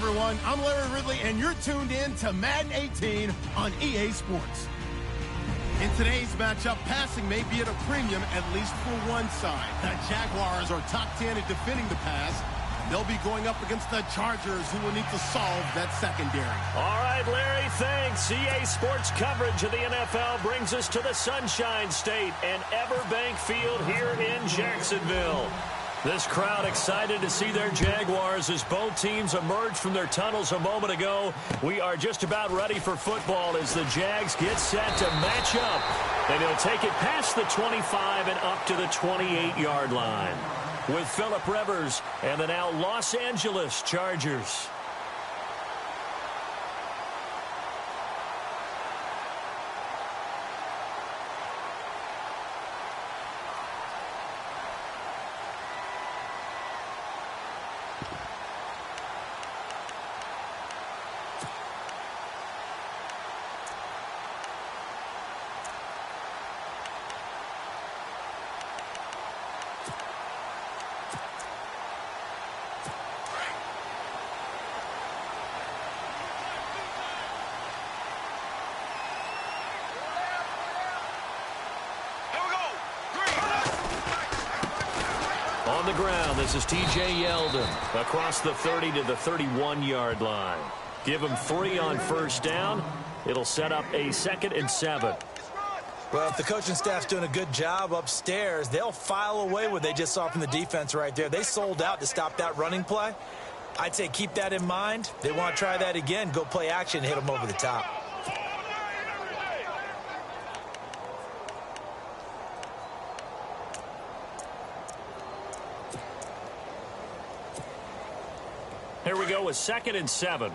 everyone. I'm Larry Ridley, and you're tuned in to Madden 18 on EA Sports. In today's matchup, passing may be at a premium, at least for one side. The Jaguars are top 10 at defending the pass. They'll be going up against the Chargers, who will need to solve that secondary. All right, Larry, thanks. EA Sports coverage of the NFL brings us to the Sunshine State and Everbank Field here in Jacksonville. This crowd excited to see their Jaguars as both teams emerged from their tunnels a moment ago. We are just about ready for football as the Jags get set to match up. And he'll take it past the 25 and up to the 28-yard line with Phillip Rivers and the now Los Angeles Chargers. On the ground, this is T.J. Yeldon across the 30 to the 31-yard line. Give him 3 on first down. It'll set up a 2nd and 7. Well, if the coaching staff's doing a good job upstairs, they'll file away what they just saw from the defense right there. They sold out to stop that running play. I'd say keep that in mind. They want to try that again, go play action, hit them over the top. Here we go with 2nd and 7.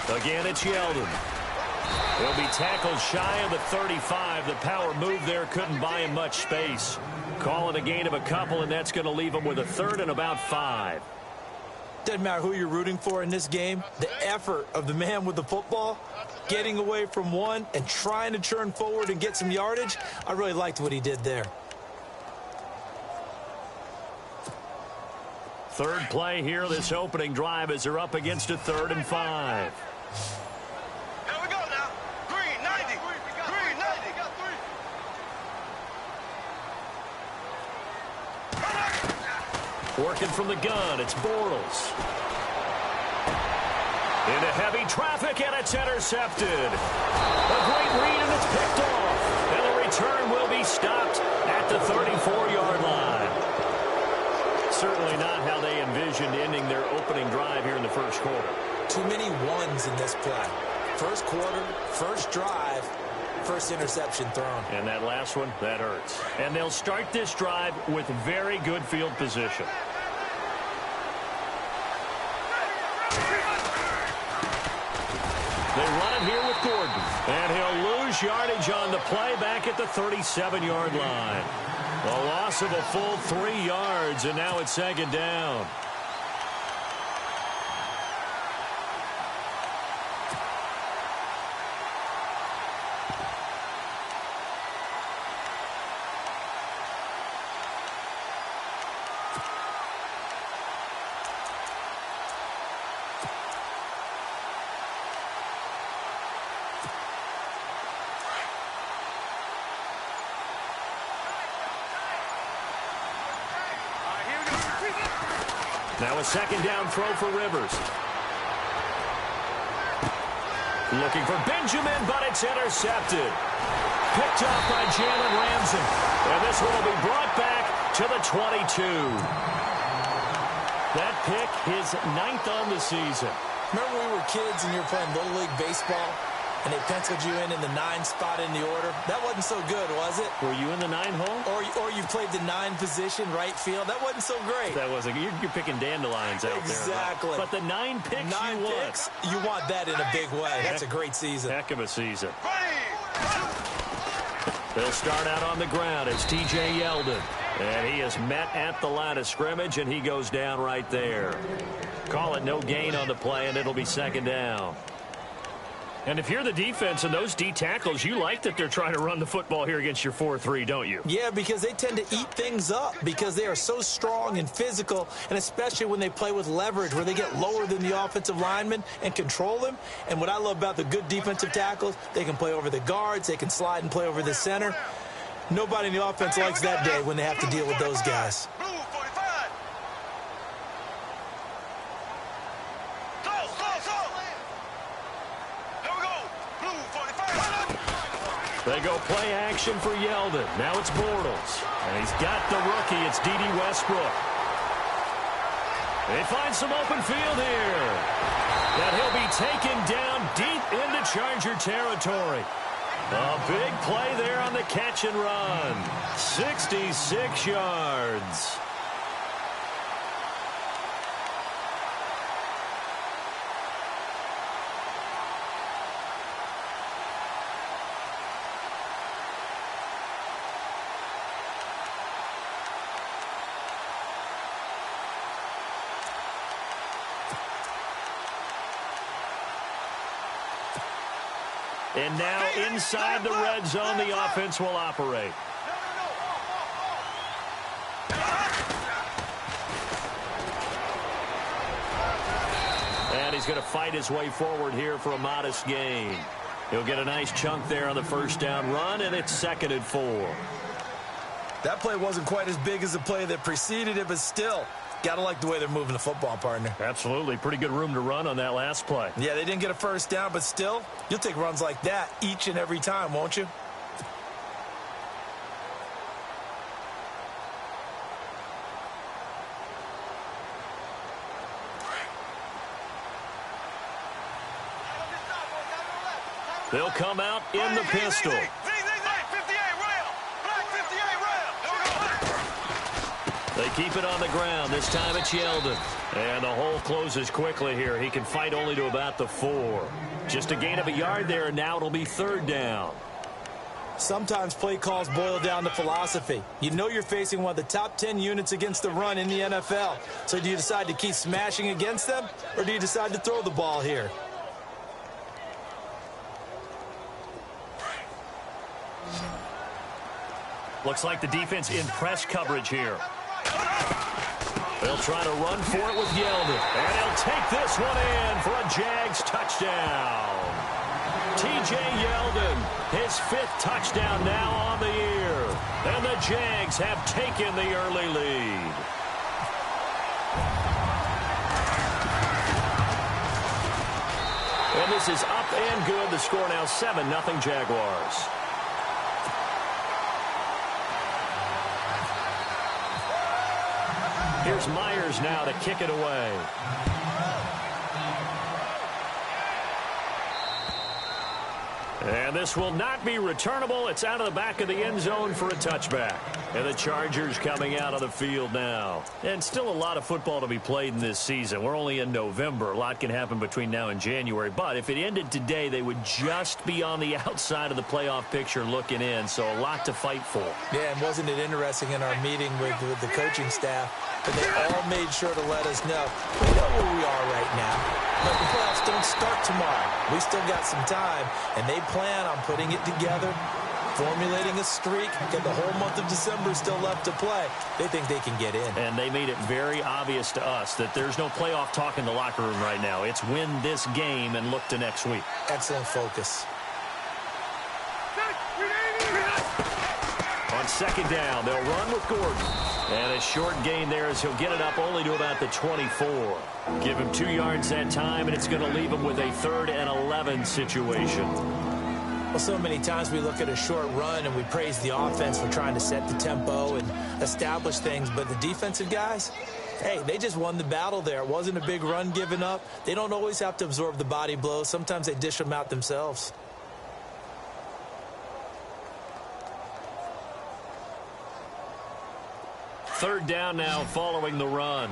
Again, it's Yeldon. He'll be tackled shy of the 35. The power move there couldn't buy him much space. Call it a gain of a couple, and that's going to leave him with a 3rd and about 5. Doesn't matter who you're rooting for in this game. The effort of the man with the football, getting away from one and trying to turn forward and get some yardage, I really liked what he did there. Third play here, this opening drive, as they're up against a 3rd and 5. Here we go now. Green, 90. Green, 90. Working from the gun, it's Bortles. Into heavy traffic, and it's intercepted. A great read, and it's picked off. And the return will be stopped at the 34-yard line. Certainly not how they envisioned ending their opening drive here in the first quarter. Too many ones in this play. First quarter, first drive, first interception thrown. And that last one, that hurts. And they'll start this drive with very good field position. They run it here with Gordon. And he'll lose yardage on the play back at the 37-yard line. A loss of a full 3 yards, and now it's 2nd down. Now a 2nd down throw for Rivers. Looking for Benjamin, but it's intercepted. Picked off by Jalen Ramsey. And this one will be brought back to the 22. That pick, his 9th on the season. Remember when we were kids and you were playing Little League Baseball and they penciled you in the 9 spot in the order? That wasn't so good, was it? Were you in the 9 hole? Or you played the 9 position, right field. That wasn't so great. That wasn't. You're picking dandelions out there. Exactly. But the 9 picks 9 you want. picks, you want that in a big way. That's a great season. Heck of a season. They'll start out on the ground. It's T.J. Yeldon. And he is met at the line of scrimmage, and he goes down right there. Call it no gain on the play, and it'll be 2nd down. And if you're the defense and those D tackles, you like that they're trying to run the football here against your 4-3, don't you? Yeah, because they tend to eat things up because they are so strong and physical, and especially when they play with leverage where they get lower than the offensive linemen and control them. And what I love about the good defensive tackles, they can play over the guards, they can slide and play over the center. Nobody in the offense likes that day when they have to deal with those guys. They go play action for Yeldon. Now it's Bortles. And he's got the rookie. It's D.D. Westbrook. They find some open field here. That he'll be taken down deep into Charger territory. A big play there on the catch and run. 66 yards. And now inside the red zone, the offense will operate. And he's going to fight his way forward here for a modest gain. He'll get a nice chunk there on the first down run, and it's 2nd and 4. That play wasn't quite as big as the play that preceded it, but still, got to like the way they're moving the football, partner. Absolutely. Pretty good room to run on that last play. Yeah, they didn't get a first down, but still, you'll take runs like that each and every time, won't you? They'll come out in the pistol. They keep it on the ground. This time it's Yeldon. And the hole closes quickly here. He can fight only to about the 4. Just a gain of a yard there, and now it'll be 3rd down. Sometimes play calls boil down to philosophy. You know you're facing one of the top 10 units against the run in the NFL. So do you decide to keep smashing against them, or do you decide to throw the ball here? Looks like the defense in press coverage here. They'll try to run for it with Yeldon. And he'll take this one in for a Jags touchdown. T.J. Yeldon, his 5th touchdown now on the year. And the Jags have taken the early lead. And this is up and good. The score now 7-0 Jaguars. Here's Myers now to kick it away. And this will not be returnable. It's out of the back of the end zone for a touchback. And the Chargers coming out of the field now. And still a lot of football to be played in this season. We're only in November. A lot can happen between now and January. But if it ended today, they would just be on the outside of the playoff picture looking in. So a lot to fight for. Yeah, and wasn't it interesting in our meeting with the coaching staff that they all made sure to let us know. We know where we are right now. But the playoffs don't start tomorrow. We still got some time, and they plan on putting it together, formulating a streak. Got the whole month of December still left to play. They think they can get in. And they made it very obvious to us that there's no playoff talk in the locker room right now. It's win this game and look to next week. Excellent focus. On 2nd down, they'll run with Gordon. And a short gain there as he'll get it up only to about the 24. Give him 2 yards that time, and it's going to leave him with a 3rd and 11 situation. Well, so many times we look at a short run and we praise the offense for trying to set the tempo and establish things, but the defensive guys, hey, they just won the battle there. It wasn't a big run given up. They don't always have to absorb the body blows. Sometimes they dish them out themselves. Third down now following the run.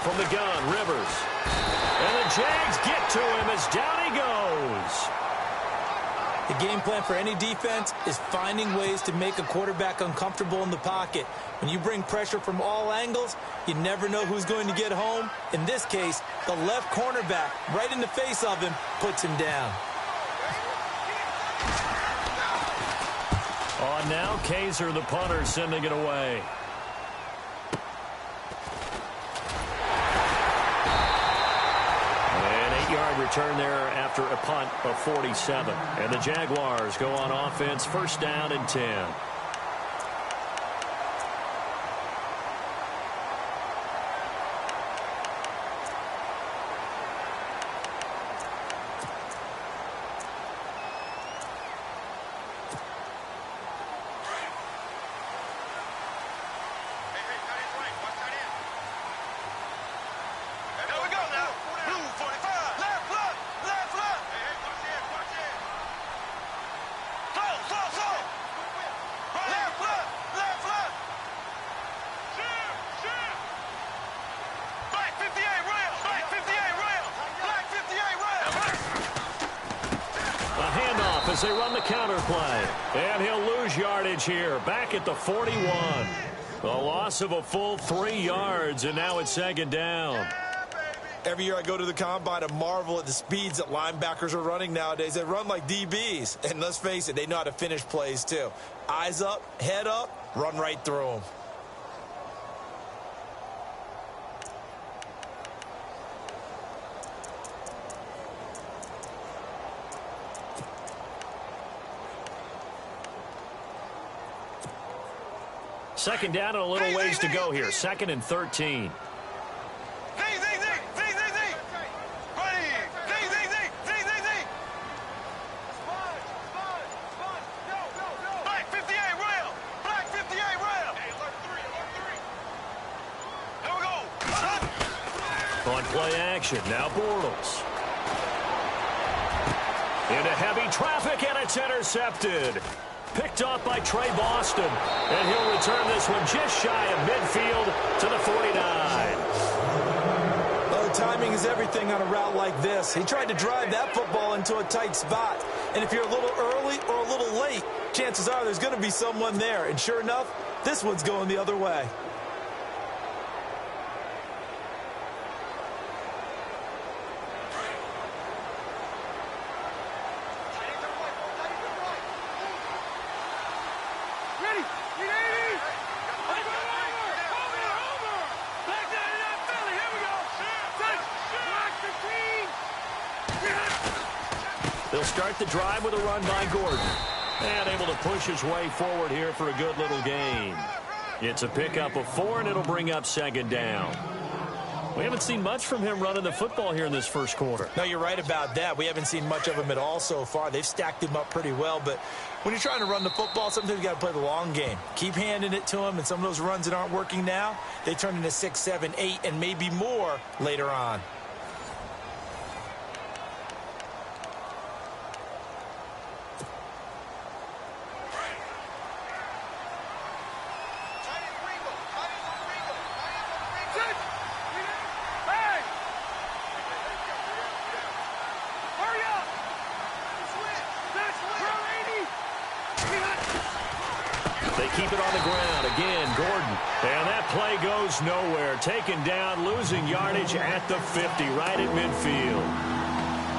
From the gun, Rivers. And the Jags get to him as down he goes. The game plan for any defense is finding ways to make a quarterback uncomfortable in the pocket. When you bring pressure from all angles, you never know who's going to get home. In this case, the left cornerback, right in the face of him, puts him down. On now, Kaiser, the punter, sending it away. Return there after a punt of 47. And the Jaguars go on offense, first down and 10. As they run the counter play. And he'll lose yardage here. Back at the 41. A loss of a full 3 yards, and now it's second down. Every year I go to the combine and marvel at the speeds that linebackers are running nowadays. They run like DBs. And let's face it, they know how to finish plays too. Eyes up, head up, run right through them. Second down and a little ways to go here. Second and 13. On play action, now Bortles. Into heavy traffic, and it's intercepted. Picked off by Trey Boston. And he'll return this one just shy of midfield to the 49. Well, timing is everything on a route like this. He tried to drive that football into a tight spot. And if you're a little early or a little late, chances are there's going to be someone there. And sure enough, this one's going the other way. They'll start the drive with a run by Gordon. And able to push his way forward here for a good little gain. It's a pickup of 4, and it'll bring up second down. We haven't seen much from him running the football here in this first quarter. No, you're right about that. We haven't seen much of him at all so far. They've stacked him up pretty well, but when you're trying to run the football, sometimes you got to play the long game. Keep handing it to him, and some of those runs that aren't working now, they turn into 6, 7, 8, and maybe more later on. Keep it on the ground. Again, Gordon. And that play goes nowhere. Taken down, losing yardage at the 50, right at midfield.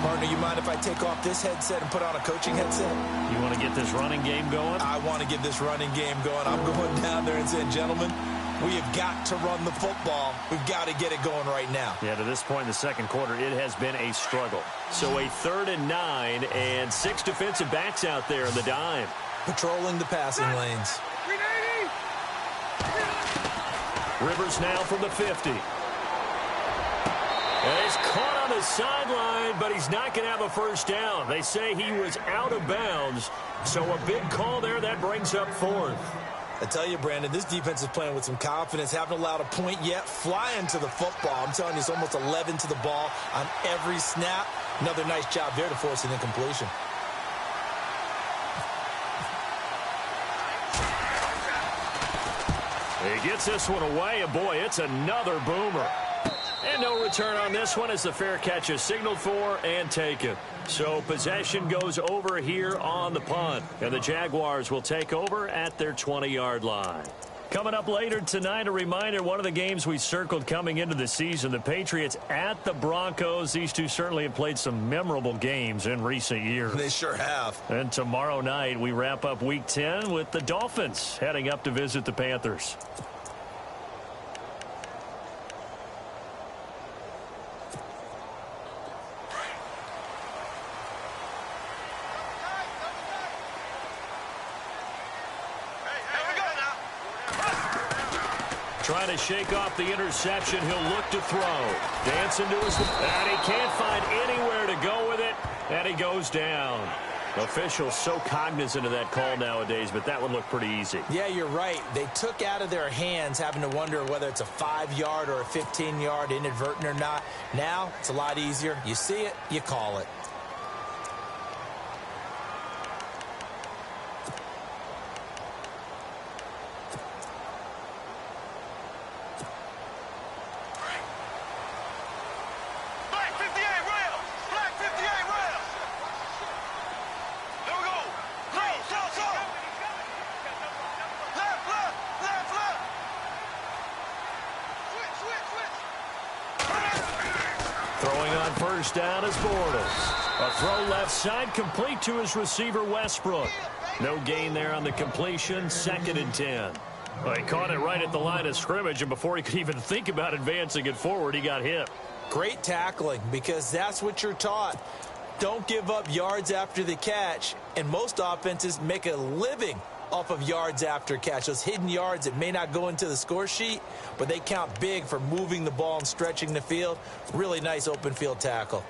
Partner, you mind if I take off this headset and put on a coaching headset? You want to get this running game going? I want to get this running game going. I'm going down there and saying, gentlemen, we have got to run the football. We've got to get it going right now. Yeah, to this point in the second quarter, it has been a struggle. So a 3rd and 9 and 6 defensive backs out there in the dime. Patrolling the passing lanes. Rivers now from the 50. And he's caught on the sideline, but he's not going to have a first down. They say he was out of bounds, so a big call there. That brings up 4th. I tell you, Brandon, this defense is playing with some confidence. Haven't allowed a point yet. Flying to the football. I'm telling you, it's almost 11 to the ball on every snap. Another nice job there to force an incompletion. He gets this one away, and boy, it's another boomer. And no return on this one as the fair catch is signaled for and taken. So possession goes over here on the punt, and the Jaguars will take over at their 20-yard line. Coming up later tonight, a reminder, one of the games we circled coming into the season, the Patriots at the Broncos. These two certainly have played some memorable games in recent years. They sure have. And tomorrow night, we wrap up Week 10 with the Dolphins heading up to visit the Panthers. Trying to shake off the interception. He'll look to throw. Dancing to his... And he can't find anywhere to go with it. And he goes down. Officials so cognizant of that call nowadays, but that would look pretty easy. Yeah, you're right. They took out of their hands having to wonder whether it's a 5-yard or a 15-yard inadvertent or not. Now, it's a lot easier. You see it, you call it. First down is Bortles. A throw left side, complete to his receiver, Westbrook. No gain there on the completion, 2nd and 10. Well, he caught it right at the line of scrimmage, and before he could even think about advancing it forward, he got hit. Great tackling, because that's what you're taught. Don't give up yards after the catch, and most offenses make a living off of yards after catch. Those hidden yards that may not go into the score sheet, but they count big for moving the ball and stretching the field. Really nice open field tackle.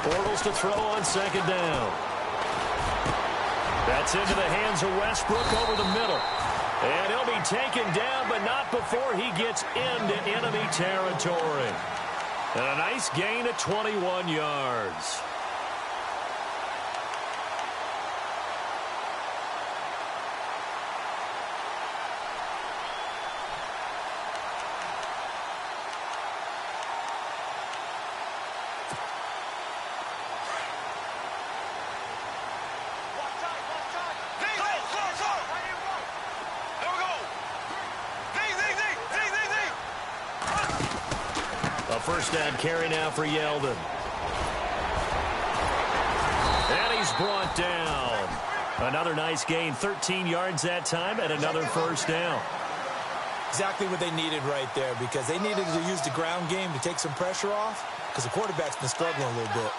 Bortles to throw on 2nd down. That's into the hands of Westbrook over the middle. And he'll be taken down, but not before he gets into enemy territory. And a nice gain of 21 yards. First down carry now for Yeldon. And he's brought down. Another nice gain, 13 yards that time, and another first down. Exactly what they needed right there, because they needed to use the ground game to take some pressure off, because the quarterback's been struggling a little bit.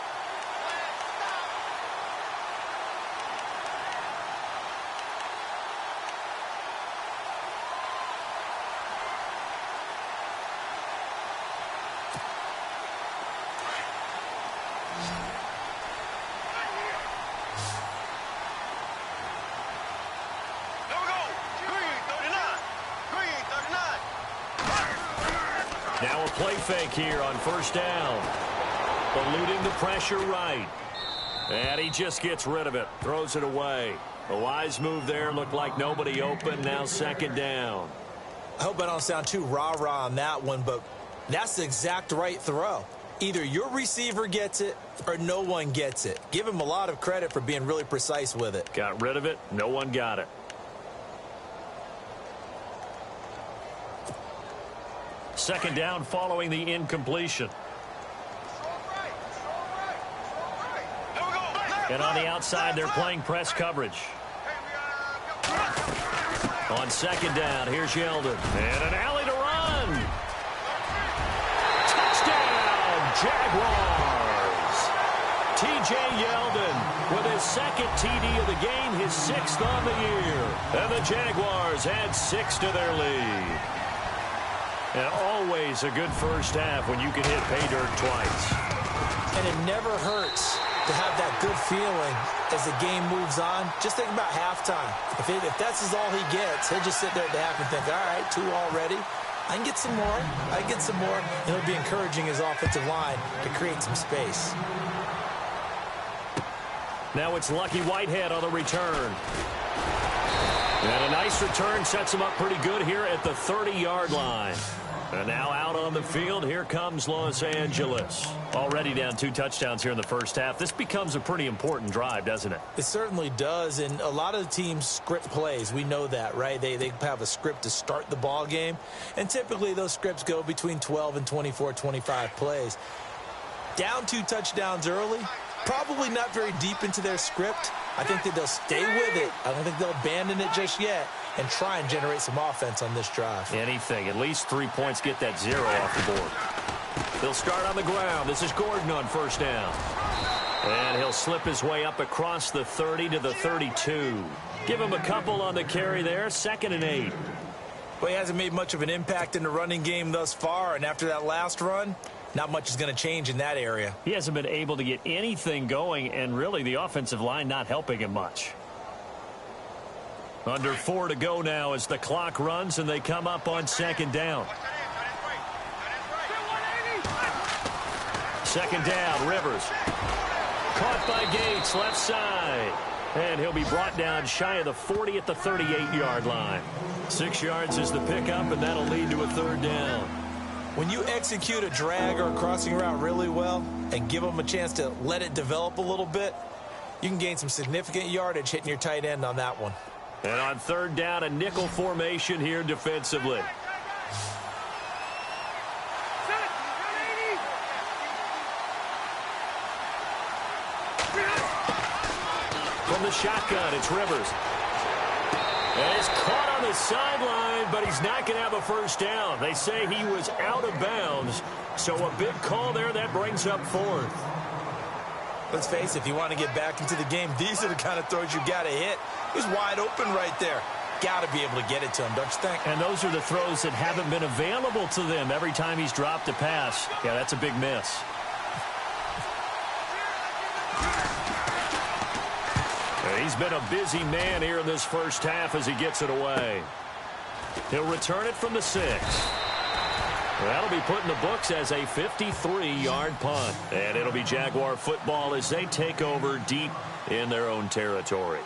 Now a play fake here on first down. Eluding the pressure right. And he just gets rid of it. Throws it away. A wise move there. Looked like nobody open. Now 2nd down. I hope I don't sound too rah-rah on that one, but that's the exact right throw. Either your receiver gets it or no one gets it. Give him a lot of credit for being really precise with it. Got rid of it. No one got it. 2nd down following the incompletion. And on the outside, they're playing press coverage. On 2nd down, here's Yeldon. And an alley to run. Touchdown, Jaguars. T.J. Yeldon with his 2nd TD of the game, his 6th on the year. And the Jaguars add 6 to their lead. And always a good first half when you can hit pay dirt twice. And it never hurts to have that good feeling as the game moves on. Just think about halftime. If that's all he gets, he'll just sit there at the half and think, all right, 2 already. I can get some more. I can get some more. And it'll be encouraging his offensive line to create some space. Now it's Lucky Whitehead on the return. And a nice return sets him up pretty good here at the 30-yard line. And now out on the field, here comes Los Angeles. Already down 2 touchdowns here in the first half. This becomes a pretty important drive, doesn't it? It certainly does, and a lot of the teams script plays. We know that, right? They have a script to start the ball game, and typically those scripts go between 12 and 24, 25 plays. Down 2 touchdowns early, probably not very deep into their script. I think that they'll stay with it. I don't think they'll abandon it just yet and try and generate some offense on this drive. Anything. At least 3 points, get that 0 off the board. They'll start on the ground. This is Gordon on first down. And he'll slip his way up across the 30 to the 32. Give him a couple on the carry there. 2nd and 8. Well, he hasn't made much of an impact in the running game thus far, and after that last run, not much is going to change in that area. He hasn't been able to get anything going, and really the offensive line not helping him much. Under 4 to go now as the clock runs and they come up on 2nd down. 2nd down, Rivers. Caught by Gates, left side. And he'll be brought down shy of the 40 at the 38-yard line. 6 yards is the pickup, and that'll lead to a 3rd down. When you execute a drag or a crossing route really well and give them a chance to let it develop a little bit, you can gain some significant yardage hitting your tight end on that one. And on 3rd down, a nickel formation here defensively. From the shotgun, it's Rivers. And it's caught on the sideline, but he's not going to have a 1st down. They say he was out of bounds, so a big call there that brings up 4th. Let's face it, if you want to get back into the game, these are the kind of throws you got to hit. He was wide open right there. Got to be able to get it to him, don't you think? And those are the throws that haven't been available to them every time he's dropped a pass. Yeah, that's a big miss. And he's been a busy man here in this first half as he gets it away. He'll return it from the 6. That'll be put in the books as a 53-yard punt. And it'll be Jaguar football as they take over deep in their own territory.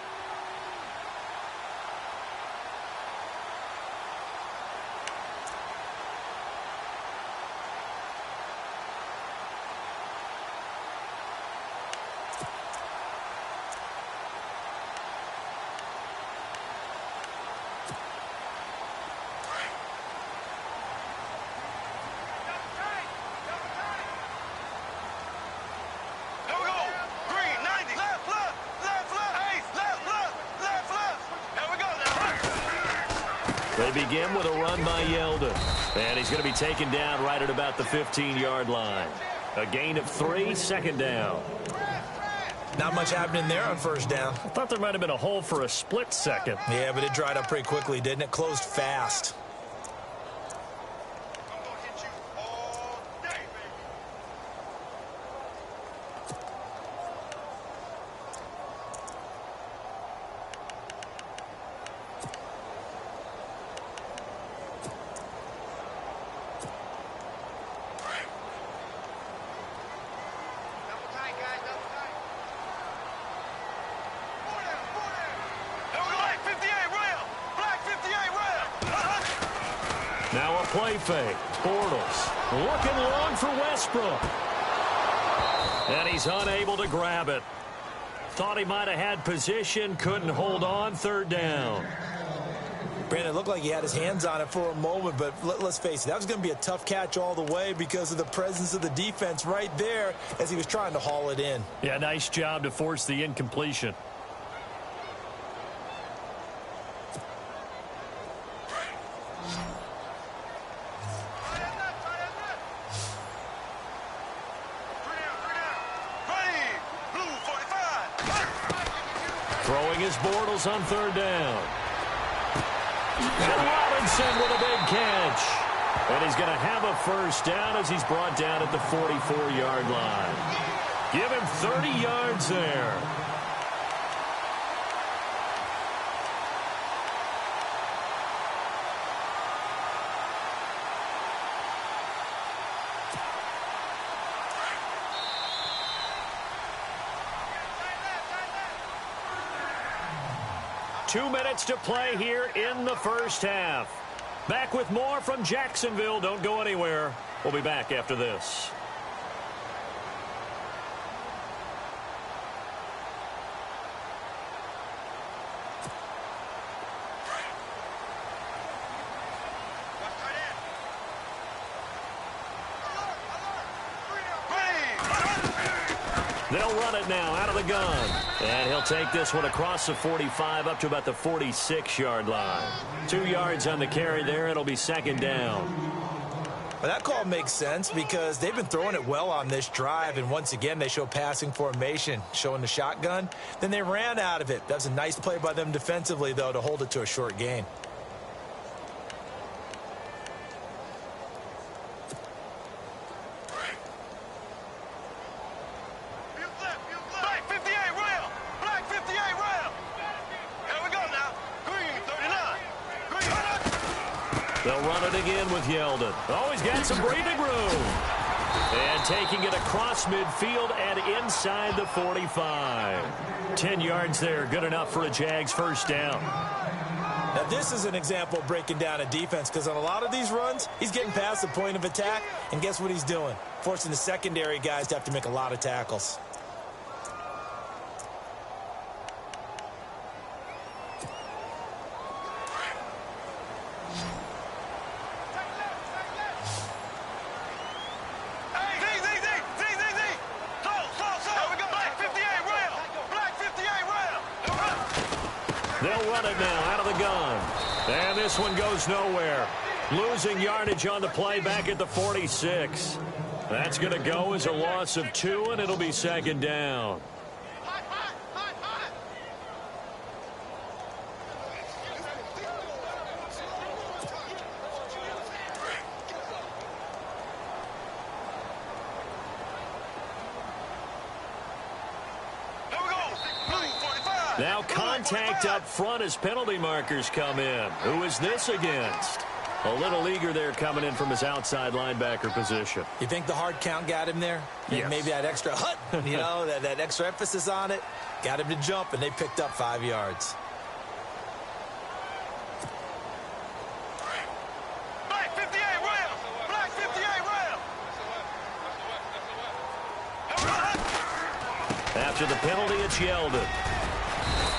They begin with a run by Yeldon. And he's going to be taken down right at about the 15-yard line. A gain of 3, 2nd down. Not much happening there on 1st down. I thought there might have been a hole for a split second. Yeah, but it dried up pretty quickly, didn't it? Closed fast. Now a play fake. Bortles looking long for Westbrook. And he's unable to grab it. Thought he might have had position, couldn't hold on. 3rd down. Brandon, it looked like he had his hands on it for a moment, but let's face it, that was going to be a tough catch all the way because of the presence of the defense right there as he was trying to haul it in. Yeah, nice job to force the incompletion. Throwing his Bortles on 3rd down. And Robinson with a big catch. And he's going to have a 1st down as he's brought down at the 44-yard line. Give him 30 yards there. 2 minutes to play here in the first half. Back with more from Jacksonville. Don't go anywhere. We'll be back after this. They'll run it now out of the gun. And he'll take this one across the 45 up to about the 46-yard line. 2 yards on the carry there. It'll be second down. Well, that call makes sense because they've been throwing it well on this drive. And once again, they show passing formation, showing the shotgun. Then they ran out of it. That was a nice play by them defensively, though, to hold it to a short gain. They'll run it again with Yeldon. Oh, he's got some breathing room. And taking it across midfield and inside the 45. 10 yards there, good enough for a Jags first down. Now, this is an example of breaking down a defense because on a lot of these runs, he's getting past the point of attack, and guess what he's doing? Forcing the secondary guys to have to make a lot of tackles. They'll run it now out of the gun. And this one goes nowhere. Losing yardage on the play back at the 46. That's going to go as a loss of 2, and it'll be second down. Now contact up front as penalty markers come in. Who is this against? A little eager there coming in from his outside linebacker position. You think the hard count got him there? Yes. Maybe that extra hut, you know, that extra emphasis on it. Got him to jump, and they picked up 5 yards. Black 58 rail! Black 58 rail! After the penalty, it's Yeldon.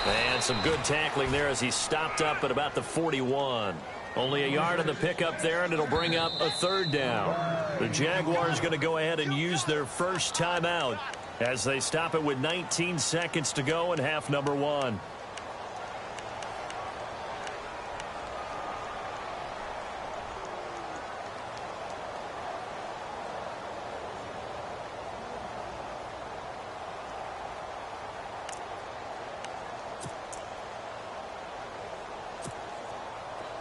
And some good tackling there as he stopped up at about the 41. Only a yard on the pickup there, and it'll bring up a third down. The Jaguars going to go ahead and use their first timeout as they stop it with 19 seconds to go in half number 1.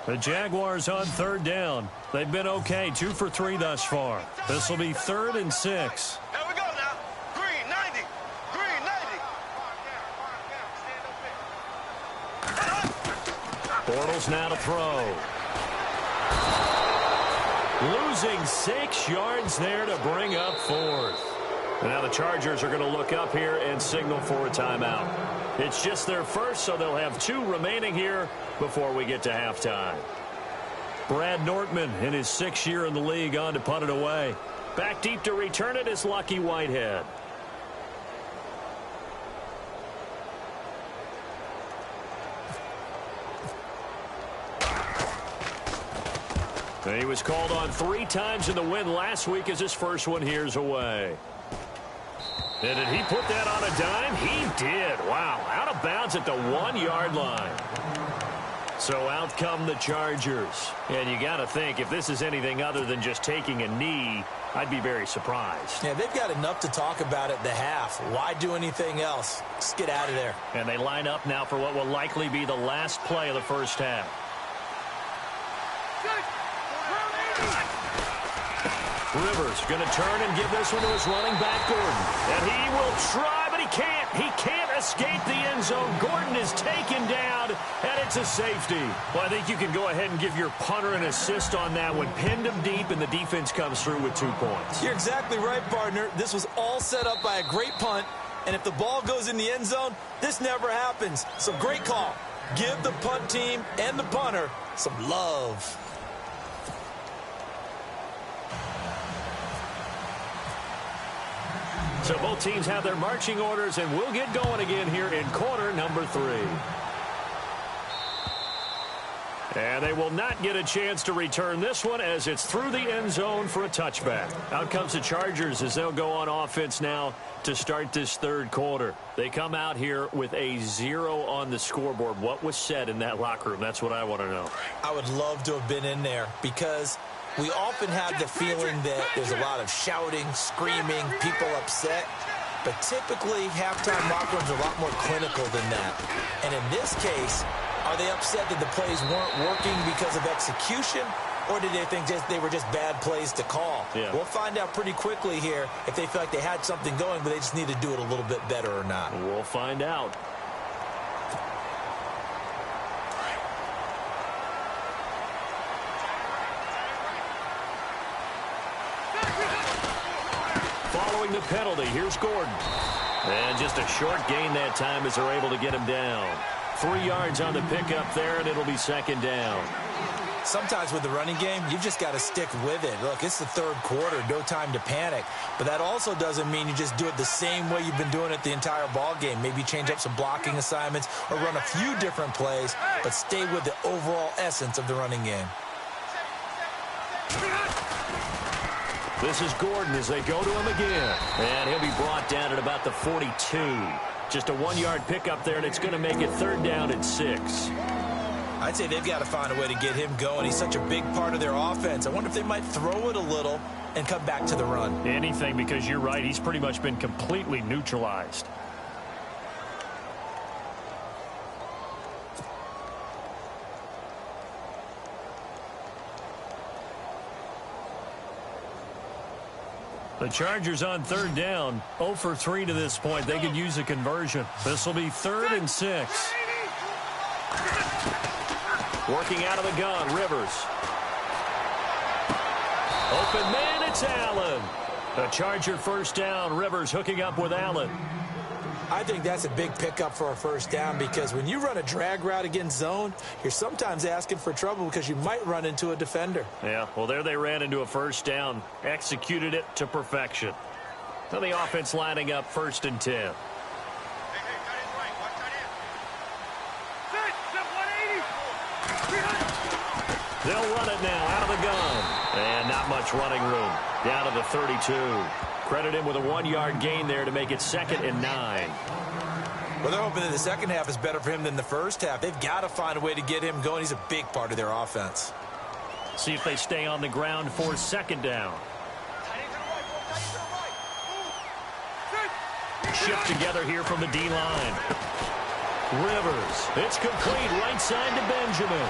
The Jaguars on third down. They've been okay, 2 for 3 thus far. This will be 3rd and 6. Here we go now. Green 90. Green 90. Bortles now to throw. Losing 6 yards there to bring up 4th. And now the Chargers are going to look up here and signal for a timeout. It's just their first, so they'll have 2 remaining here before we get to halftime. Brad Nortman in his 6th year in the league on to punt it away. Back deep to return it is Lucky Whitehead. And he was called on 3 times in the win last week as his first one here's away. And did he put that on a dime? He did. Wow. Out of bounds at the 1-yard line. So out come the Chargers. And you got to think, if this is anything other than just taking a knee, I'd be very surprised. Yeah, they've got enough to talk about at the half. Why do anything else? Just get out of there. And they line up now for what will likely be the last play of the first half. Rivers going to turn and give this one to his running back, Gordon. And he will try, but he can't. He can't escape the end zone. Gordon is taken down, and it's a safety. Well, I think you can go ahead and give your punter an assist on that one. Pinned him deep, and the defense comes through with 2 points. You're exactly right, partner. This was all set up by a great punt, and if the ball goes in the end zone, this never happens. So great call. Give the punt team and the punter some love. So both teams have their marching orders, and we'll get going again here in quarter number 3. And they will not get a chance to return this one as it's through the end zone for a touchback. Out comes the Chargers as they'll go on offense now to start this third quarter. They come out here with a 0 on the scoreboard. What was said in that locker room? That's what I want to know. I would love to have been in there because we often have the feeling that there's a lot of shouting, screaming, people upset. But typically, halftime locker rooms are a lot more clinical than that. And in this case, are they upset that the plays weren't working because of execution, or did they think they were just bad plays to call? Yeah. We'll find out pretty quickly here if they feel like they had something going, but they just need to do it a little bit better or not. We'll find out. Following the penalty, here's Gordon. And just a short gain that time as they're able to get him down. 3 yards on the pickup there, and it'll be second down. Sometimes with the running game, you've just got to stick with it. Look, it's the third quarter, no time to panic. But that also doesn't mean you just do it the same way you've been doing it the entire ball game. Maybe change up some blocking assignments or run a few different plays, but stay with the overall essence of the running game. This is Gordon as they go to him again. And he'll be brought down at about the 42. Just a 1-yard pickup there, and it's going to make it third down and 6. I'd say they've got to find a way to get him going. He's such a big part of their offense. I wonder if they might throw it a little and come back to the run. Anything, because you're right. He's pretty much been completely neutralized. The Chargers on third down, 0 for 3 to this point. They could use a conversion. This will be 3rd and 6. Working out of the gun, Rivers. Open man, it's Allen. A Charger first down, Rivers hooking up with Allen. I think that's a big pickup for a first down because when you run a drag route against zone, you're sometimes asking for trouble because you might run into a defender. Yeah, well, there they ran into a first down, executed it to perfection. Now the offense lining up 1st and 10. They'll run it now out of the gun. And not much running room. Down to the 32. Credit him with a 1-yard gain there to make it 2nd and 9. Well, they're hoping that the second half is better for him than the first half. They've got to find a way to get him going. He's a big part of their offense. See if they stay on the ground for 2nd down. Shift together here from the D-line. Rivers. It's complete right side to Benjamin.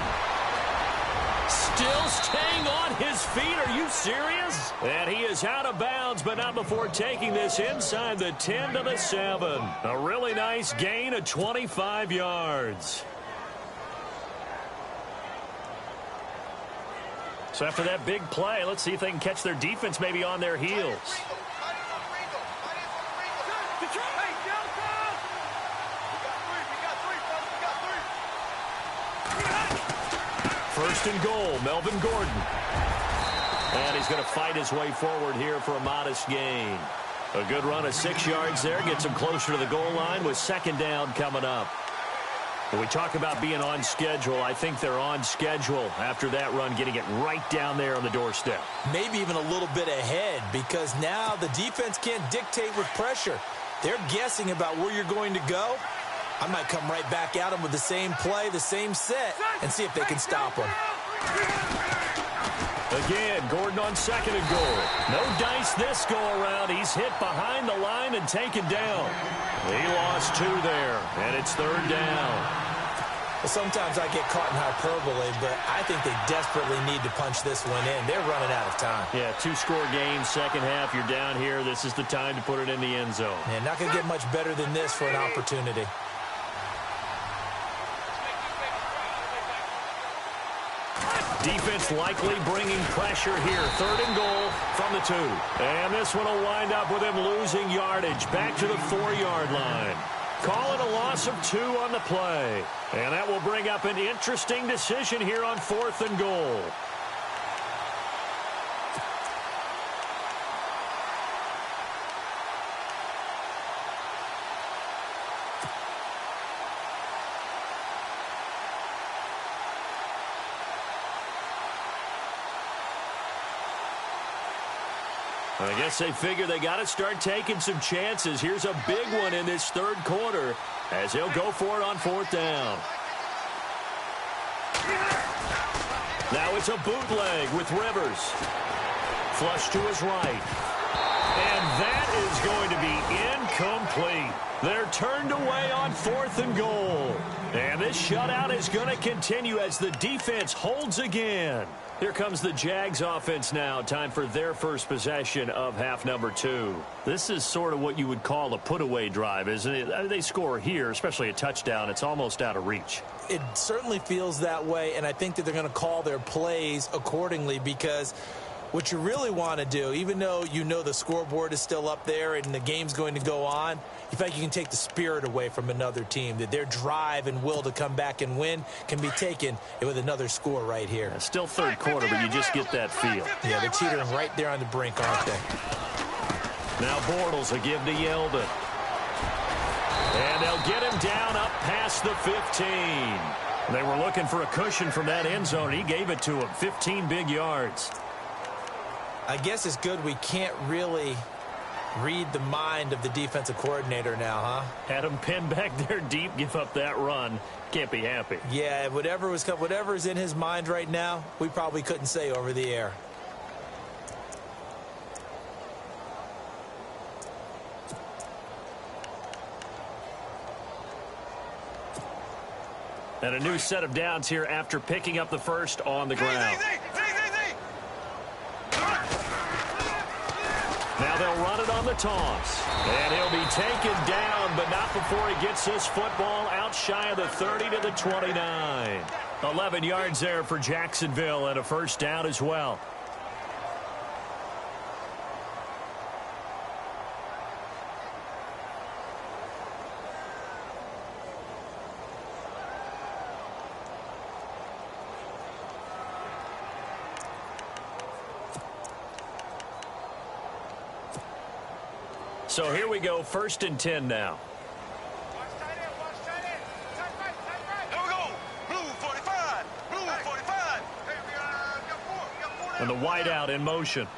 Still staying on his feet. Are you serious? And he is out of bounds, but not before taking this inside the 10 to the 7. A really nice gain of 25 yards. So after that big play, let's see if they can catch their defense maybe on their heels. First and goal, Melvin Gordon. And he's going to fight his way forward here for a modest gain. A good run of 6 yards there. Gets him closer to the goal line with 2nd down coming up. When we talk about being on schedule, I think they're on schedule after that run, getting it right down there on the doorstep. Maybe even a little bit ahead because now the defense can't dictate with pressure. They're guessing about where you're going to go. I might come right back at them with the same play, the same set, and see if they can stop them. Again, Gordon on 2nd and goal. No dice this go-around. He's hit behind the line and taken down. He lost 2 there, and it's 3rd down. Well, sometimes I get caught in hyperbole, but I think they desperately need to punch this one in. They're running out of time. Yeah, 2-score game, second half. You're down here. This is the time to put it in the end zone. Man, not going to get much better than this for an opportunity. Defense likely bringing pressure here. 3rd and goal from the 2. And this one will wind up with him losing yardage back to the 4-yard line. Call it a loss of 2 on the play. And that will bring up an interesting decision here on 4th and goal. I guess they figure they got to start taking some chances. Here's a big one in this 3rd quarter as he'll go for it on 4th down. Now it's a bootleg with Rivers. Flush to his right. And that is going to be incomplete. They're turned away on 4th and goal. And this shutout is going to continue as the defense holds again. Here comes the Jags offense now. Time for their first possession of half number 2. This is sort of what you would call a put-away drive, isn't it? They score here, especially a touchdown. It's almost out of reach. It certainly feels that way, and I think that they're going to call their plays accordingly because what you really want to do, even though you know the scoreboard is still up there and the game's going to go on, you feel like you can take the spirit away from another team, that their drive and will to come back and win can be taken with another score right here. Yeah, still 3rd quarter, but you just get that feel. Yeah, they're teetering right there on the brink, aren't they? Now Bortles will give to Yeldon. And they'll get him down up past the 15. They were looking for a cushion from that end zone. He gave it to him, 15 big yards. I guess it's good we can't really read the mind of the defensive coordinator now, huh? Had him pinned back there deep, give up that run. Can't be happy. Yeah, whatever's in his mind right now, we probably couldn't say over the air. And a new set of downs here after picking up the first on the ground. Now they'll run it on the toss. And he'll be taken down, but not before he gets this football out shy of the 30 to the 29. 11 yards there for Jacksonville and a first down as well. So here we go, 1st and 10 now. Here we go. Blue 45. Blue 45. And the wideout in motion.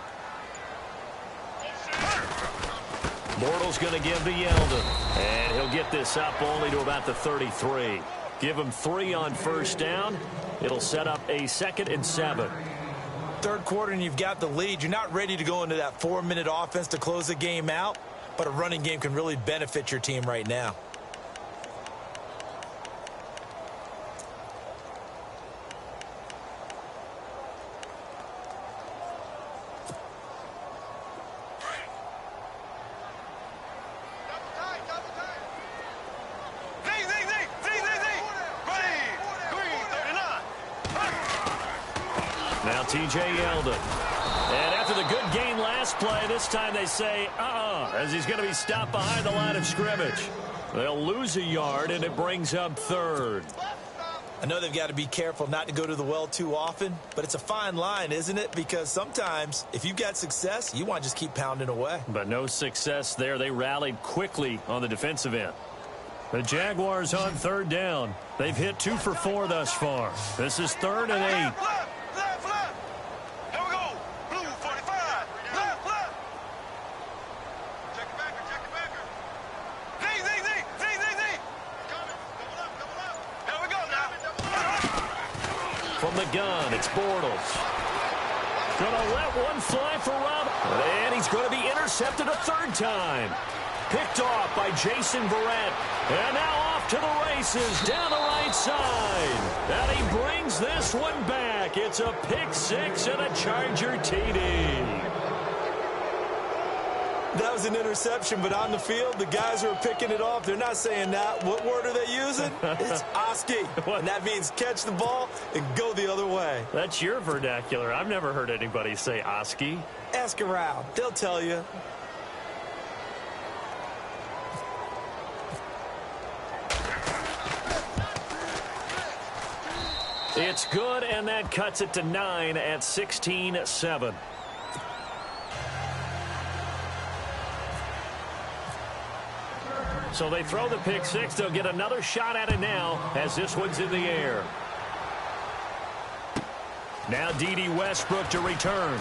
Bortles going to give to Yeldon. And he'll get this up only to about the 33. Give him 3 on first down. It'll set up a 2nd and 7. 3rd quarter and you've got the lead. You're not ready to go into that 4-minute offense to close the game out. But a running game can really benefit your team right now. Now T.J. Yeldon. And after the good gain last play, this time they say, as he's going to be stopped behind the line of scrimmage. They'll lose a yard, and it brings up 3rd. I know they've got to be careful not to go to the well too often, but it's a fine line, isn't it? Because sometimes, if you've got success, you want to just keep pounding away. But no success there. They rallied quickly on the defensive end. The Jaguars on 3rd down. They've hit 2 for 4 thus far. This is 3rd and 8. From the gun, it's Bortles. Gonna let one fly for Rob. And he's going to be intercepted a 3rd time. Picked off by Jason Verrett. And now off to the races down the right side. And he brings this one back. It's a pick 6 and a Charger TD. That was an interception, but on the field, the guys who are picking it off, they're not saying that. What word are they using? It's Oski. And that means catch the ball and go the other way. That's your vernacular. I've never heard anybody say Oski. Ask around. They'll tell you. It's good, and that cuts it to 9 at 16-7. So they throw the pick six. They'll get another shot at it now as this one's in the air. Now D.D. Westbrook to return.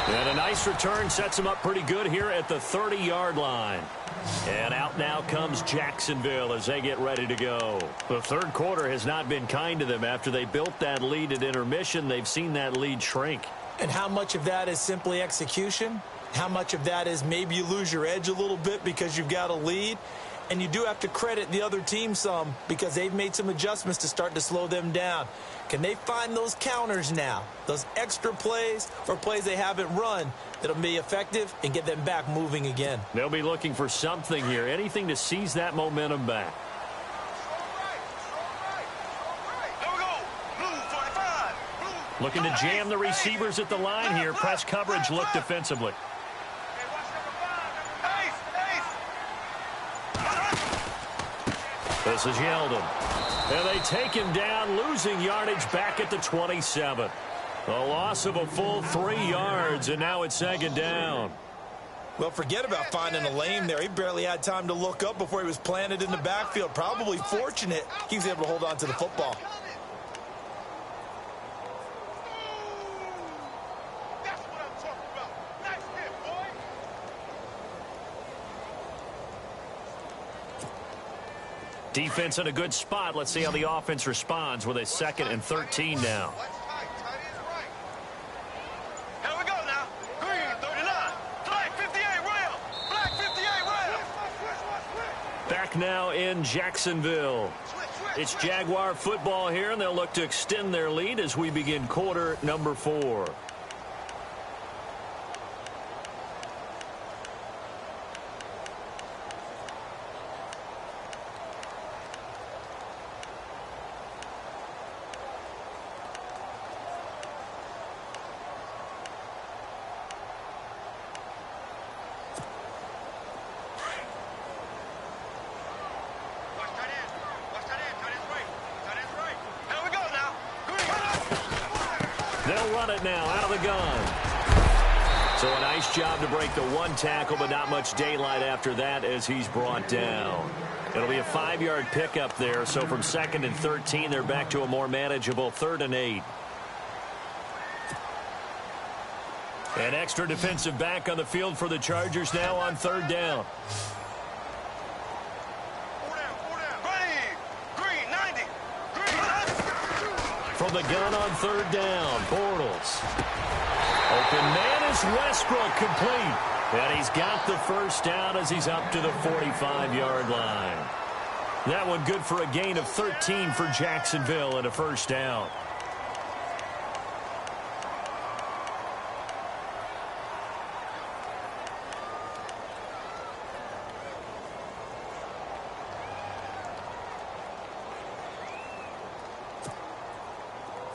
And a nice return sets him up pretty good here at the 30-yard line. And out now comes Jacksonville as they get ready to go. The third quarter has not been kind to them. After they built that lead at intermission, they've seen that lead shrink. And how much of that is simply execution? How much of that is maybe you lose your edge a little bit because you've got a lead? And you do have to credit the other team some because they've made some adjustments to start to slow them down. Can they find those counters now, those extra plays or plays they haven't run that'll be effective and get them back moving again? They'll be looking for something here, anything to seize that momentum back. Looking to jam the receivers at the line here. Press coverage look defensively. This is Yeldon. And they take him down, losing yardage back at the 27. A loss of a full 3 yards, and now it's second down. Well, forget about finding a lane there. He barely had time to look up before he was planted in the backfield. Probably fortunate he was able to hold on to the football. Defense in a good spot. Let's see how the offense responds with a 2nd and 13 now. Here we go now. Green 39. Flag 58 rail. Flag 58 rail. Back now in Jacksonville. It's Jaguar football here, and they'll look to extend their lead as we begin quarter number 4. They'll run it now out of the gun. So a nice job to break the 1 tackle, but not much daylight after that as he's brought down. It'll be a 5-yard pickup there. So from 2nd and 13, they're back to a more manageable 3rd and 8. An extra defensive back on the field for the Chargers now on 3rd down. From the gun on 3rd down, Bortles. Open man is Westbrook, complete. And he's got the first down as he's up to the 45-yard line. That one good for a gain of 13 for Jacksonville and a first down.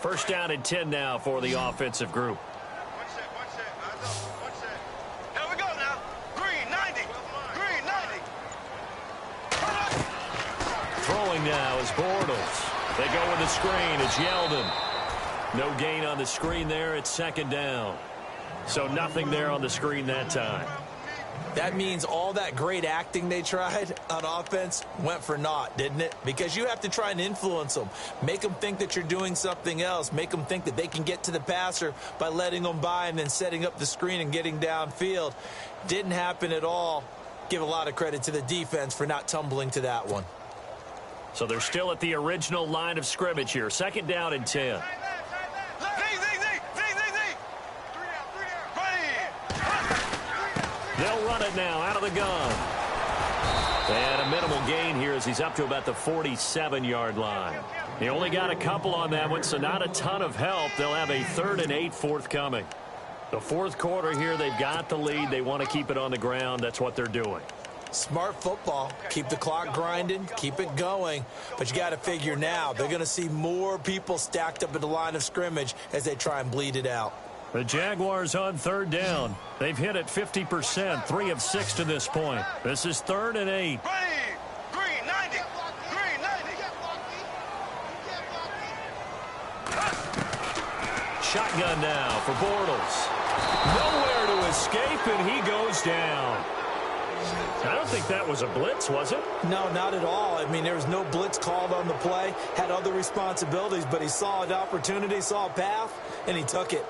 First down and 10 now for the offensive group. One set. Here we go now. Green 90. Green 90. Throwing now is Bortles. They go with the screen. It's Yeldon. No gain on the screen there. It's 2nd down. So nothing there on the screen that time. That means all that great acting they tried on offense went for naught, didn't it? Because you have to try and influence them. Make them think that you're doing something else. Make them think that they can get to the passer by letting them by and then setting up the screen and getting downfield. Didn't happen at all. Give a lot of credit to the defense for not tumbling to that one. So they're still at the original line of scrimmage here. 2nd down and 10. They'll run it now out of the gun. And a minimal gain here as he's up to about the 47-yard line. He only got a couple on that one, so not a ton of help. They'll have a 3rd and 8 forthcoming. The 4th quarter here, they've got the lead. They want to keep it on the ground. That's what they're doing. Smart football. Keep the clock grinding. Keep it going. But you got to figure now they're going to see more people stacked up at the line of scrimmage as they try and bleed it out. The Jaguars on 3rd down. They've hit it 50%, 3 of 6 to this point. This is 3rd and 8. Green 90. Green 90. shotgun now for Bortles. Nowhere to escape, and he goes down. I don't think that was a blitz, was it? No, not at all. I mean, there was no blitz called on the play. Had other responsibilities, but he saw an opportunity, saw a path, and he took it.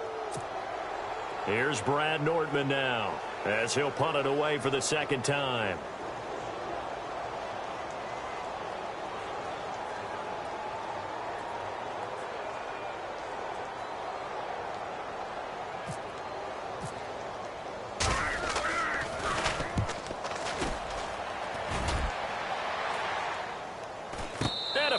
Here's Brad Nordman now, as he'll punt it away for the second time.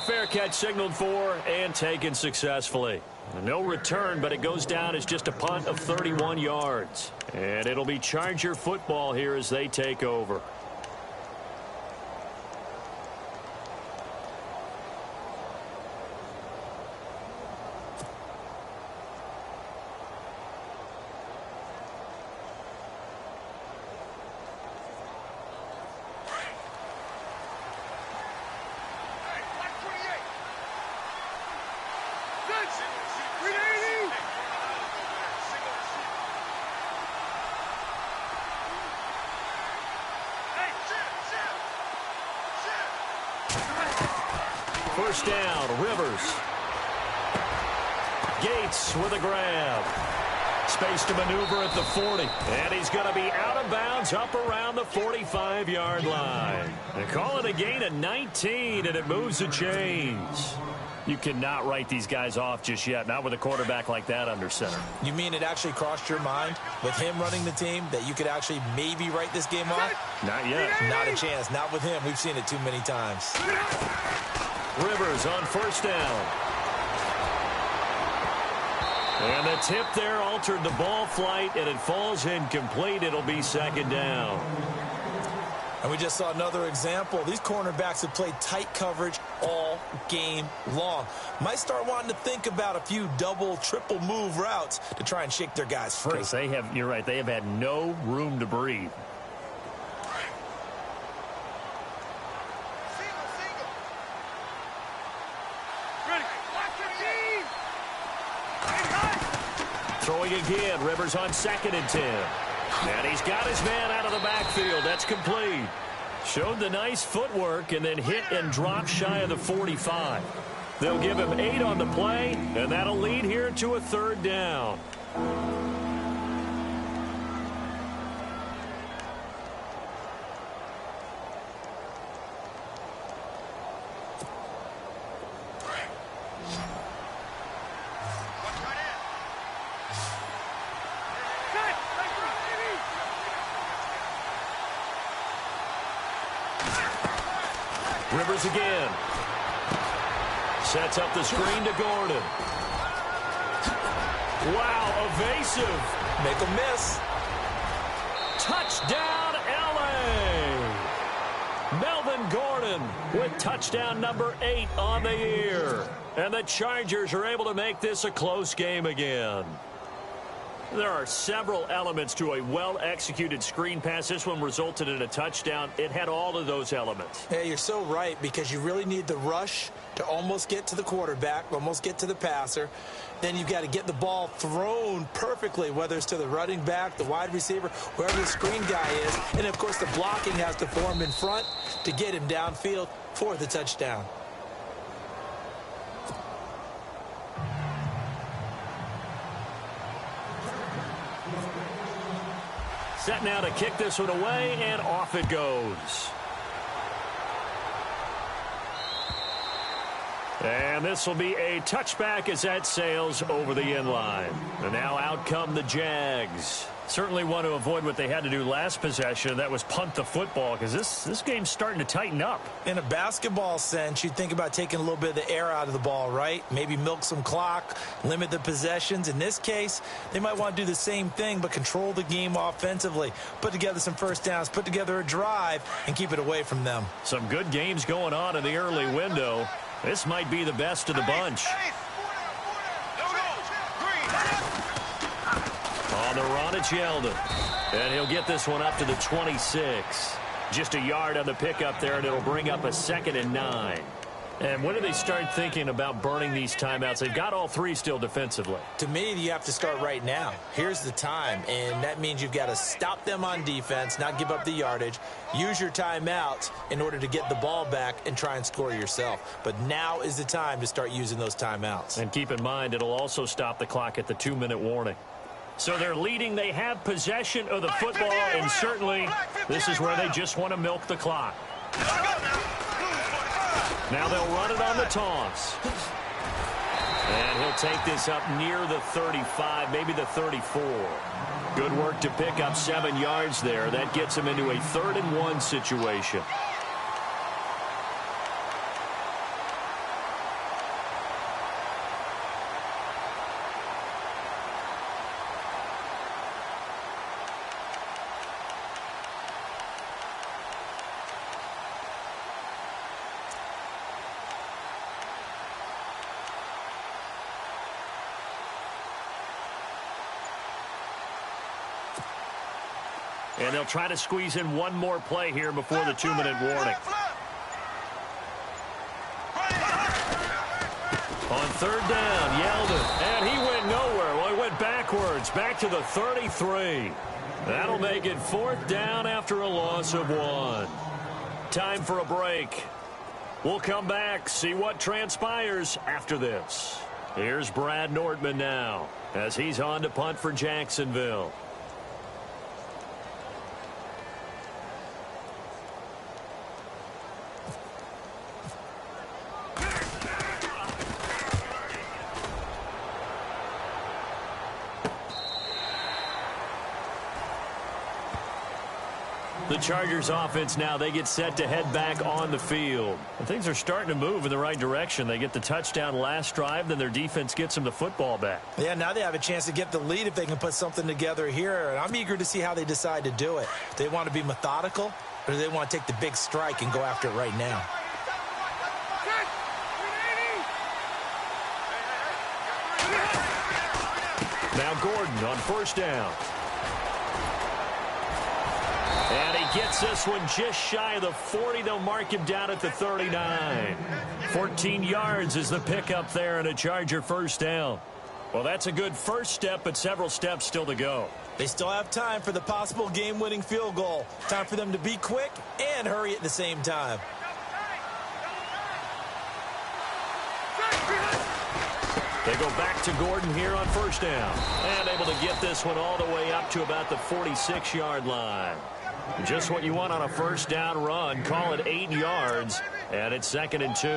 Fair catch signaled for and taken successfully. No return, but it goes down as just a punt of 31 yards. And it'll be Charger football here as they take over. First down, Rivers. Gates with a grab. Space to maneuver at the 40. And he's going to be out of bounds up around the 45-yard line. They call it a gain of 19, and it moves the chains. You cannot write these guys off just yet, not with a quarterback like that under center. You mean it actually crossed your mind with him running the team that you could actually maybe write this game off? Not yet. Not a chance. Not with him. We've seen it too many times. Rivers on first down. And the tip there altered the ball flight, and it falls incomplete. It'll be second down. And we just saw another example. These cornerbacks have played tight coverage all game long. Might start wanting to think about a few double, triple move routes to try and shake their guys free. They have, you're right, they have had no room to breathe. Throwing again, Rivers on 2nd and 10. And he's got his man out of the backfield. That's complete. Showed the nice footwork and then hit and dropped shy of the 45. They'll give him 8 on the play, and that'll lead here to a third down. Rivers again. Sets up the screen to Gordon. Wow, evasive. Make a miss. Touchdown, L.A. Melvin Gordon with touchdown number 8 on the year. And the Chargers are able to make this a close game again. There are several elements to a well-executed screen pass. This one resulted in a touchdown. It had all of those elements. Yeah, you're so right, because you really need the rush to almost get to the quarterback, almost get to the passer. Then you've got to get the ball thrown perfectly, whether it's to the running back, the wide receiver, wherever the screen guy is. And, of course, the blocking has to form in front to get him downfield for the touchdown. Set now to kick this one away, and off it goes. And this will be a touchback as that sails over the inline. And now out come the Jags. Certainly want to avoid what they had to do last possession. That was punt the football, because this game's starting to tighten up. In a basketball sense, you think about taking a little bit of the air out of the ball, right? Maybe milk some clock, limit the possessions. In this case, they might want to do the same thing, but control the game offensively. Put together some first downs, put together a drive, and keep it away from them. Some good games going on in the early window. This might be the best of the bunch. On the run, it's Yeldon. And he'll get this one up to the 26. Just a yard on the pickup there, and it'll bring up a 2nd and 9. And when do they start thinking about burning these timeouts? They've got all three still defensively. To me, you have to start right now. Here's the time, and that means you've got to stop them on defense, not give up the yardage, use your timeouts in order to get the ball back and try and score yourself. But now is the time to start using those timeouts. And keep in mind, it'll also stop the clock at the 2-minute warning. So they're leading. They have possession of the football, and certainly this is where they just want to milk the clock. Now they'll run it on the toss. And he'll take this up near the 35, maybe the 34. Good work to pick up 7 yards there. That gets him into a 3rd-and-1 situation. And they'll try to squeeze in one more play here before the 2-minute warning. On 3rd down, Yeldon, and he went nowhere. Well, he went backwards, back to the 33. That'll make it 4th down after a loss of 1. Time for a break. We'll come back, see what transpires after this. Here's Brad Nordman now as he's on to punt for Jacksonville. The Chargers offense now, they get set to head back on the field. And things are starting to move in the right direction. They get the touchdown last drive, then their defense gets them the football back. Yeah, now they have a chance to get the lead if they can put something together here. And I'm eager to see how they decide to do it. Do they want to be methodical, or do they want to take the big strike and go after it right now? Now Gordon on 1st down. And he gets this one just shy of the 40. They'll mark him down at the 39. 14 yards is the pickup there and a Charger 1st down. Well, that's a good first step, but several steps still to go. They still have time for the possible game-winning field goal. Time for them to be quick and hurry at the same time. They go back to Gordon here on 1st down. And able to get this one all the way up to about the 46-yard line. Just what you want on a 1st down run. Call it 8 yards, and it's 2nd and 2.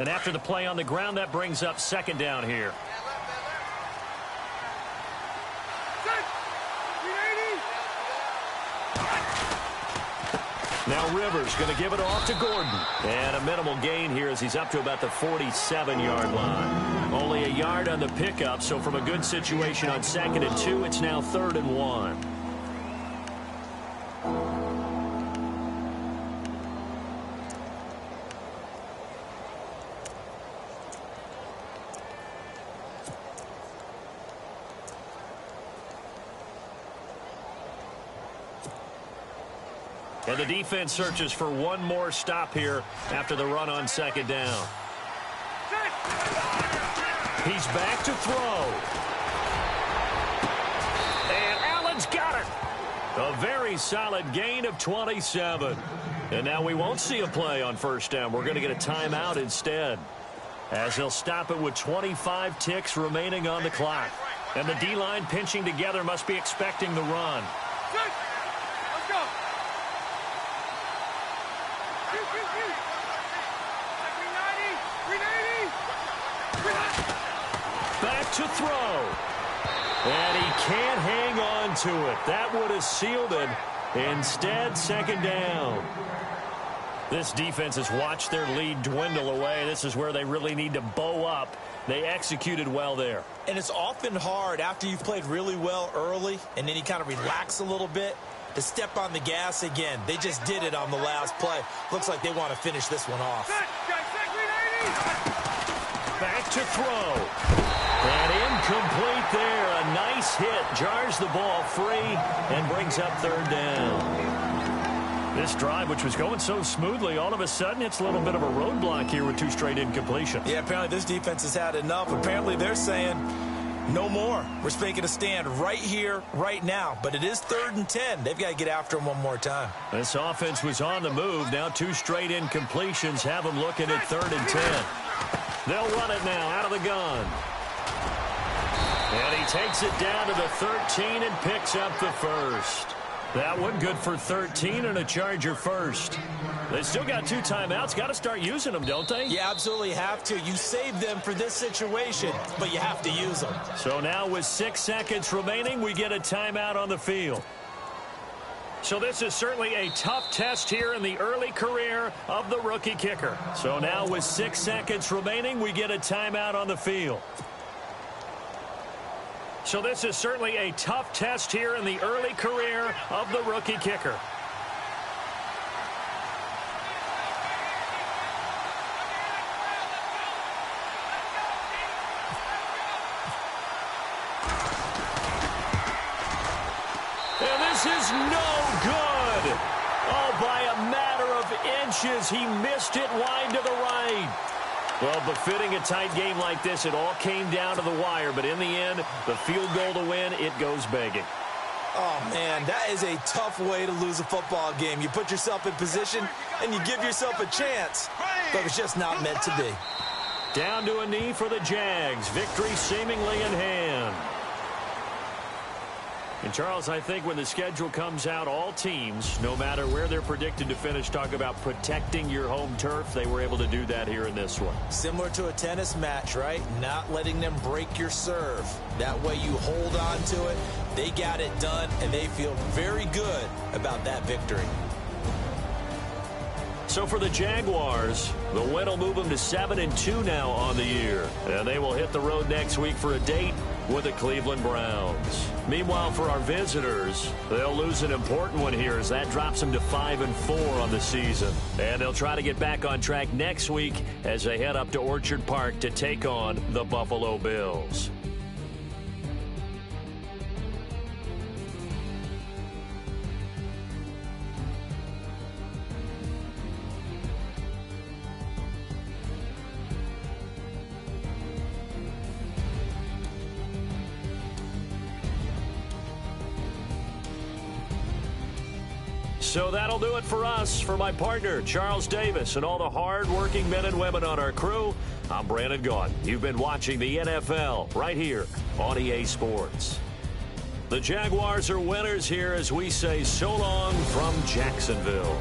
And after the play on the ground, that brings up 2nd down here. Now Rivers going to give it off to Gordon. And a minimal gain here as he's up to about the 47-yard line. Only a yard on the pickup, so from a good situation on 2nd and 2, it's now 3rd and 1. And the defense searches for one more stop here after the run on 2nd down. He's back to throw. And Allen's got it. A very solid gain of 27. And now we won't see a play on 1st down. We're going to get a timeout instead, as he'll stop it with 25 ticks remaining on the clock. And the D-line pinching together must be expecting the run. Back to throw. And he can't hang on to it. That would have sealed it. Instead, 2nd down. This defense has watched their lead dwindle away. This is where they really need to bow up. They executed well there. And it's often hard after you've played really well early and then you kind of relax a little bit to step on the gas again. They just did it on the last play. Looks like they want to finish this one off. Back to throw. And incomplete there. A nice This hit jars the ball free and brings up third down. This drive, which was going so smoothly, all of a sudden it's a little bit of a roadblock here with 2 straight incompletions. Yeah, apparently this defense has had enough. Apparently they're saying no more. We're making a stand right here, right now. But it is 3rd and 10. They've got to get after him one more time. This offense was on the move. Now 2 straight incompletions have them looking at 3rd and 10. They'll run it now out of the gun. And he takes it down to the 13 and picks up the first. That one good for 13 and a Charger first. They still got 2 timeouts. Got to start using them, don't they? You absolutely have to. You save them for this situation, but you have to use them. So now with 6 seconds remaining, we get a timeout on the field. So this is certainly a tough test here in the early career of the rookie kicker. So now with 6 seconds remaining, we get a timeout on the field. So this is certainly a tough test here in the early career of the rookie kicker. And this is no good. Oh, by a matter of inches, he missed it wide to the right. Well, befitting a tight game like this, it all came down to the wire. But in the end, the field goal to win, it goes begging. Oh, man, that is a tough way to lose a football game. You put yourself in position, and you give yourself a chance. But it's just not meant to be. Down to a knee for the Jags. Victory seemingly in hand. And, Charles, I think when the schedule comes out, all teams, no matter where they're predicted to finish, talk about protecting your home turf. They were able to do that here in this one. Similar to a tennis match, right? Not letting them break your serve. That way you hold on to it. They got it done, and they feel very good about that victory. So for the Jaguars, the win will move them to 7-2 now on the year. And they will hit the road next week for a date with the Cleveland Browns. Meanwhile, for our visitors, they'll lose an important one here as that drops them to 5-4 on the season. And they'll try to get back on track next week as they head up to Orchard Park to take on the Buffalo Bills. So that'll do it for us. For my partner, Charles Davis, and all the hard-working men and women on our crew, I'm Brandon Gaudin. You've been watching the NFL right here on EA Sports. The Jaguars are winners here as we say so long from Jacksonville.